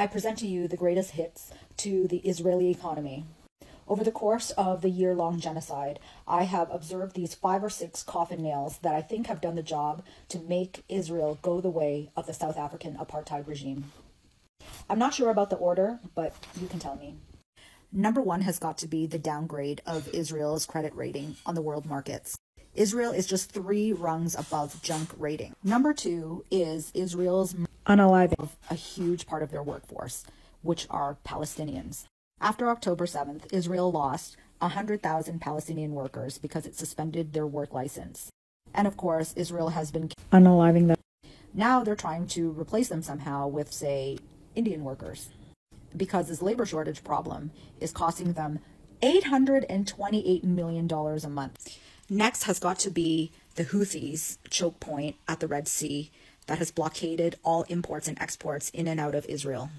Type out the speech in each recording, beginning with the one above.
I present to you the greatest hits to the Israeli economy. Over the course of the year-long genocide, I have observed these 5 or 6 coffin nails that I think have done the job to make Israel go the way of the South African apartheid regime. I'm not sure about the order, but you can tell me. Number 1 has got to be the downgrade of Israel's credit rating on the world markets. Israel is just 3 rungs above junk rating. Number 2 is Israel's unaliving a huge part of their workforce, which are Palestinians. After October 7th, Israel lost 100,000 Palestinian workers because it suspended their work license. And of course, Israel has been unaliving them. Now they're trying to replace them somehow with, say, Indian workers, because this labor shortage problem is costing them $828 million a month. Next has got to be the Houthis' choke point at the Red Sea that has blockaded all imports and exports in and out of Israel.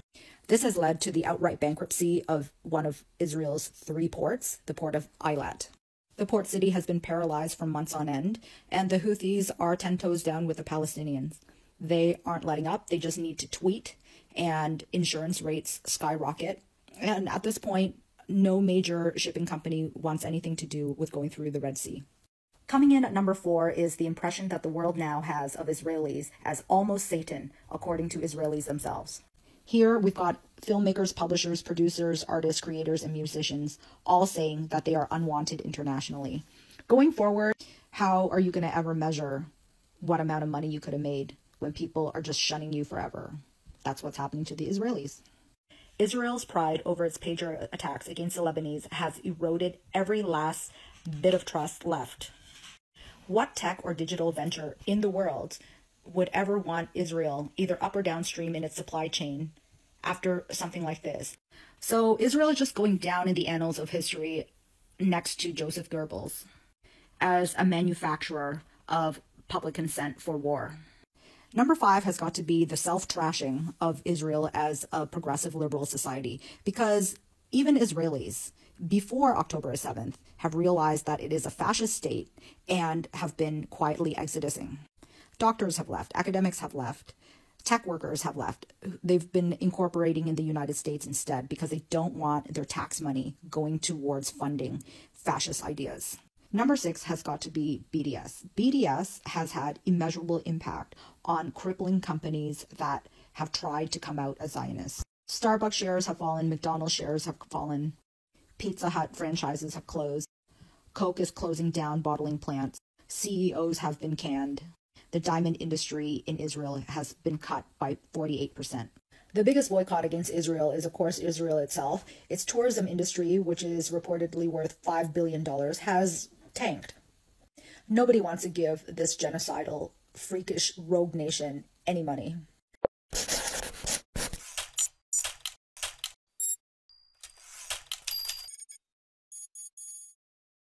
This has led to the outright bankruptcy of one of Israel's 3 ports, the port of Eilat. The port city has been paralyzed for months on end, and the Houthis are 10 toes down with the Palestinians. They aren't letting up, they just need to tweet, and insurance rates skyrocket. And at this point, no major shipping company wants anything to do with going through the Red Sea. Coming in at number 4 is the impression that the world now has of Israelis as almost Satan, according to Israelis themselves. Here we've got filmmakers, publishers, producers, artists, creators, and musicians all saying that they are unwanted internationally. Going forward, how are you going to ever measure what amount of money you could have made when people are just shunning you forever? That's what's happening to the Israelis. Israel's pride over its pager attacks against the Lebanese has eroded every last bit of trust left. What tech or digital venture in the world would ever want Israel either up or downstream in its supply chain after something like this? So Israel is just going down in the annals of history next to Joseph Goebbels as a manufacturer of public consent for war. Number 5 has got to be the self-trashing of Israel as a progressive liberal society, because even Israelis, before October 7th, have realized that it is a fascist state and have been quietly exodusing. Doctors have left, academics have left, tech workers have left. They've been incorporating in the United States instead because they don't want their tax money going towards funding fascist ideas. Number 6 has got to be BDS. BDS has had immeasurable impact on crippling companies that have tried to come out as Zionists. Starbucks shares have fallen, McDonald's shares have fallen, Pizza Hut franchises have closed, Coke is closing down bottling plants, CEOs have been canned, the diamond industry in Israel has been cut by 48%. The biggest boycott against Israel is, of course, Israel itself. Its tourism industry, which is reportedly worth $5 billion, has tanked. Nobody wants to give this genocidal, freakish, rogue nation any money.